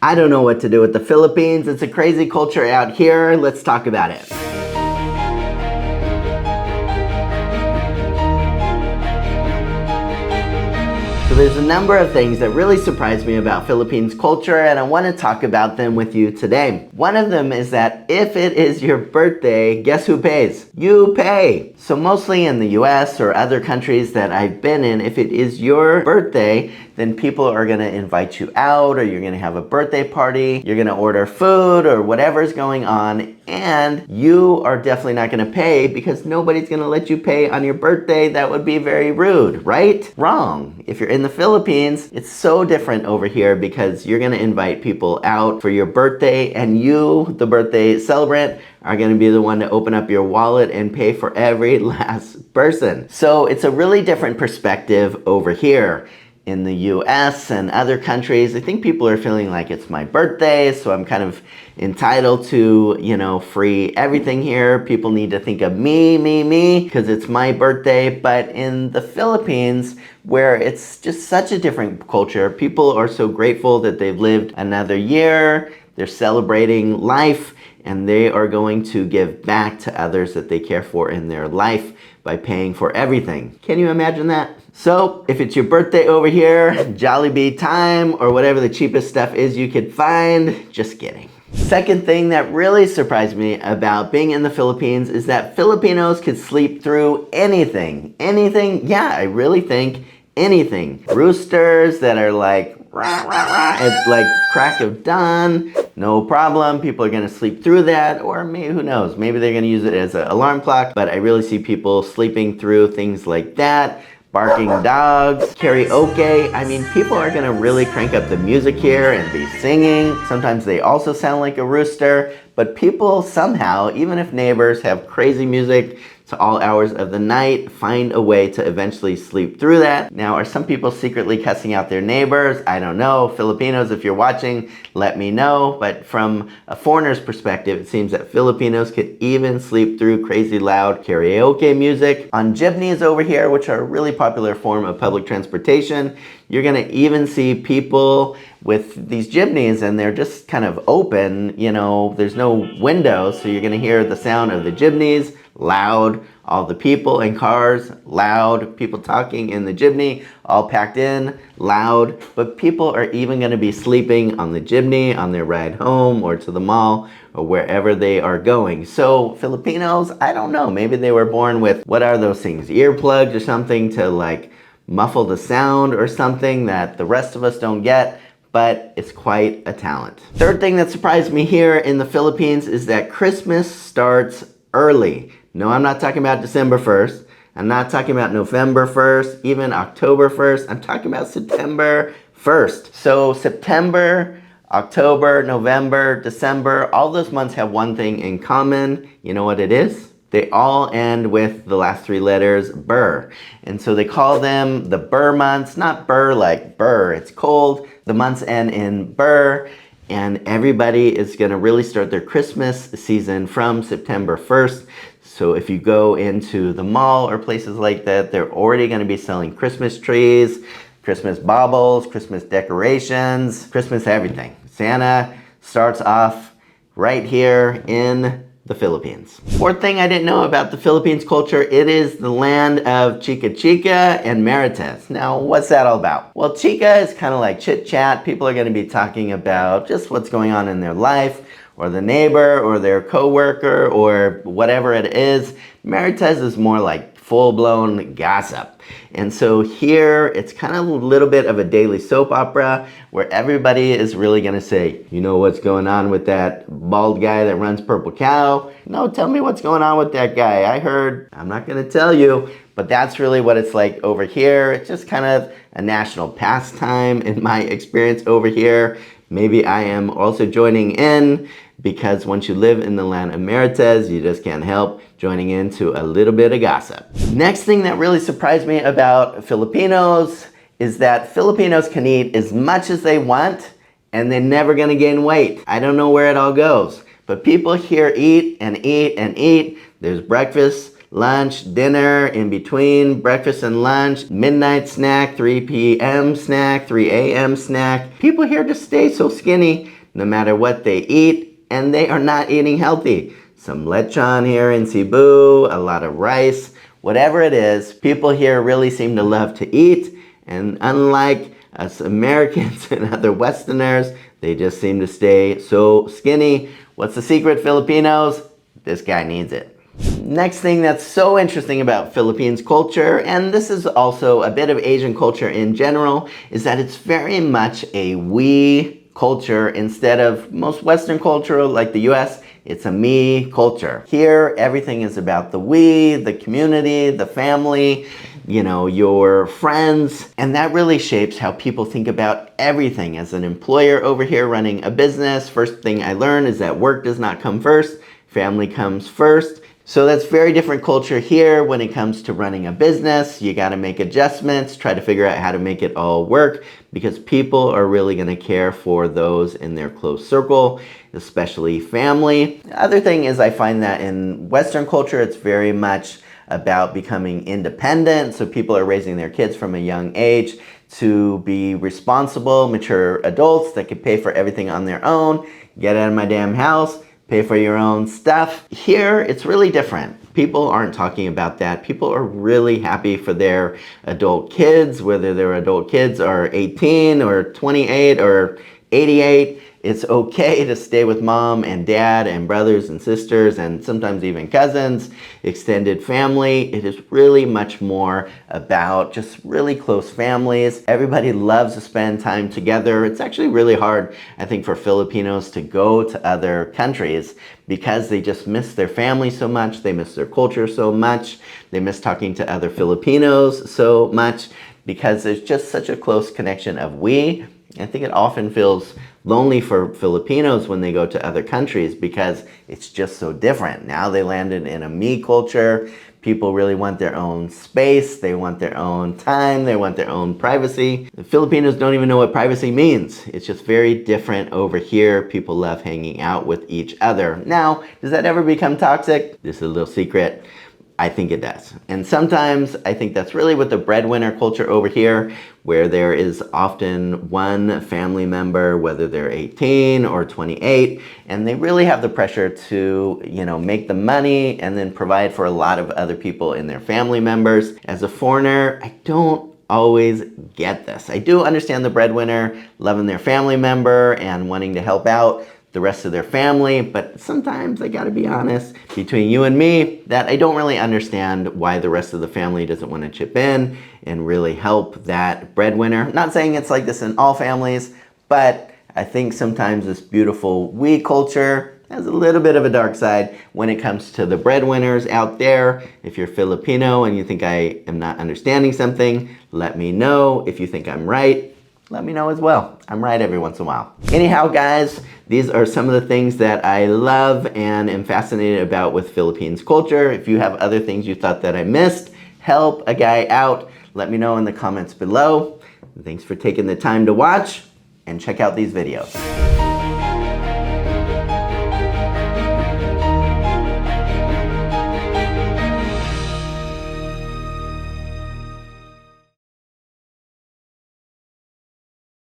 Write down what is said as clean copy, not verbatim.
I don't know what to do with the Philippines. It's a crazy culture out here. Let's talk about it. So there's a number of things that really surprised me about Philippines culture, and I want to talk about them with you today. One of them is that if it is your birthday, guess who pays? You pay. So mostly in the US or other countries that I've been in, if it is your birthday, then people are going to invite you out, or you're going to have a birthday party, you're going to order food or whatever's going on, and you are definitely not going to pay because nobody's going to let you pay on your birthday. That would be very rude, right? Wrong. If you're in the Philippines, it's so different over here because you're going to invite people out for your birthday, and you, the birthday celebrant, are going to be the one to open up your wallet and pay for every last person. So it's a really different perspective over here. In the US and other countries, I think people are feeling like it's my birthday, so I'm kind of entitled to, free everything here. People need to think of me, because it's my birthday. But in the Philippines, where it's just such a different culture, people are so grateful that they've lived another year, they're celebrating life, and they are going to give back to others that they care for in their life by paying for everything. Can you imagine that? So if it's your birthday over here, Jollibee time, or whatever the cheapest stuff is you could find, just kidding. Second thing that really surprised me about being in the Philippines is that Filipinos could sleep through anything. Anything? Yeah, I really think anything. Roosters that are like rah, rah, rah, at like crack of dawn, no problem. People are gonna sleep through that, or maybe, who knows, maybe they're gonna use it as an alarm clock, but I really see people sleeping through things like that. Barking dogs, karaoke. I mean, people are gonna really crank up the music here and be singing. Sometimes they also sound like a rooster, but people somehow, even if neighbors have crazy music to all hours of the night, find a way to eventually sleep through that. Now, are some people secretly cussing out their neighbors? I don't know. Filipinos, if you're watching, let me know. But from a foreigner's perspective, it seems that Filipinos could even sleep through crazy loud karaoke music. On jeepneys over here, which are a really popular form of public transportation, you're gonna even see people with these jeepneys, and they're just kind of open, there's no windows, so you're gonna hear the sound of the jeepneys, loud, all the people and cars, loud, people talking in the jeepney, all packed in, loud, but people are even gonna be sleeping on the jeepney on their ride home or to the mall or wherever they are going. So Filipinos, I don't know, maybe they were born with, what are those things, earplugs or something to like muffle the sound or something that the rest of us don't get, but it's quite a talent. Third thing that surprised me here in the Philippines is that Christmas starts early. No, I'm not talking about December 1st. I'm not talking about November 1st, even October 1st. I'm talking about September 1st. So September, October, November, December, all those months have one thing in common. You know what it is? They all end with the last three letters, burr. And so they call them the burr months, not burr like burr, it's cold. The months end in burr, and everybody is gonna really start their Christmas season from September 1st. So if you go into the mall or places like that, they're already gonna be selling Christmas trees, Christmas baubles, Christmas decorations, Christmas everything. Santa starts off right here in the Philippines. Fourth thing I didn't know about the Philippines culture, it is the land of Chica and Meredith. Now, what's that all about? Well, Chica is kind of like chit chat. People are gonna be talking about just what's going on in their life, or the neighbor, or their coworker, or whatever it is. Meredith is more like full-blown gossip. And so here, it's kind of a little bit of a daily soap opera where everybody is really gonna say, you know what's going on with that bald guy that runs Purple Cow? No, tell me what's going on with that guy. I heard, I'm not gonna tell you, but that's really what it's like over here. It's just kind of a national pastime in my experience over here. Maybe I am also joining in, because once you live in the land of Meredith, you just can't help joining into a little bit of gossip. Next thing that really surprised me about Filipinos is that Filipinos can eat as much as they want, and they're never gonna gain weight. I don't know where it all goes, but people here eat and eat and eat. There's breakfast, lunch, dinner, in between, breakfast and lunch, midnight snack, 3 p.m. snack, 3 a.m. snack. People here just stay so skinny no matter what they eat, and they are not eating healthy. Some lechon here in Cebu, a lot of rice, whatever it is, people here really seem to love to eat, and unlike us Americans and other Westerners, they just seem to stay so skinny. What's the secret, Filipinos? This guy needs it. Next thing that's so interesting about Philippines culture, and this is also a bit of Asian culture in general, is that it's very much a we culture instead of most Western culture like the US. It's a me culture. Here, everything is about the we, the community, the family, you know, your friends, and that really shapes how people think about everything. As an employer over here running a business, first thing I learned is that work does not come first, family comes first. So that's very different culture here when it comes to running a business. You got to make adjustments, try to figure out how to make it all work, because people are really going to care for those in their close circle, especially family. The other thing is I find that in Western culture, it's very much about becoming independent. So people are raising their kids from a young age to be responsible, mature adults that can pay for everything on their own. Get out of my damn house. Pay for your own stuff. Here, it's really different. People aren't talking about that. People are really happy for their adult kids, whether their adult kids are 18 or 28 or 88. It's okay to stay with mom and dad and brothers and sisters and sometimes even cousins, extended family. It is really much more about just really close families. Everybody loves to spend time together. It's actually really hard, I think, for Filipinos to go to other countries because they just miss their family so much. They miss their culture so much. They miss talking to other Filipinos so much because there's just such a close connection of we. I think it often feels lonely for Filipinos when they go to other countries because it's just so different. Now they landed in a me culture. People really want their own space. They want their own time. They want their own privacy. The Filipinos don't even know what privacy means. It's just very different over here. People love hanging out with each other. Now, does that ever become toxic? This is a little secret. I think it does. And sometimes I think that's really with the breadwinner culture over here, where there is often one family member, whether they're 18 or 28, and they really have the pressure to, you know, make the money and then provide for a lot of other people in their family members. As a foreigner, I don't always get this. I do understand the breadwinner loving their family member and wanting to help out the rest of their family, but sometimes I gotta be honest, between you and me, that I don't really understand why the rest of the family doesn't want to chip in and really help that breadwinner. Not saying it's like this in all families, but I think sometimes this beautiful we culture has a little bit of a dark side when it comes to the breadwinners out there. If you're Filipino and you think I am not understanding something, let me know. If you think I'm right, let me know as well. I'm right every once in a while. Anyhow, guys, these are some of the things that I love and am fascinated about with Philippines culture. If you have other things you thought that I missed, help a guy out, let me know in the comments below. Thanks for taking the time to watch and check out these videos.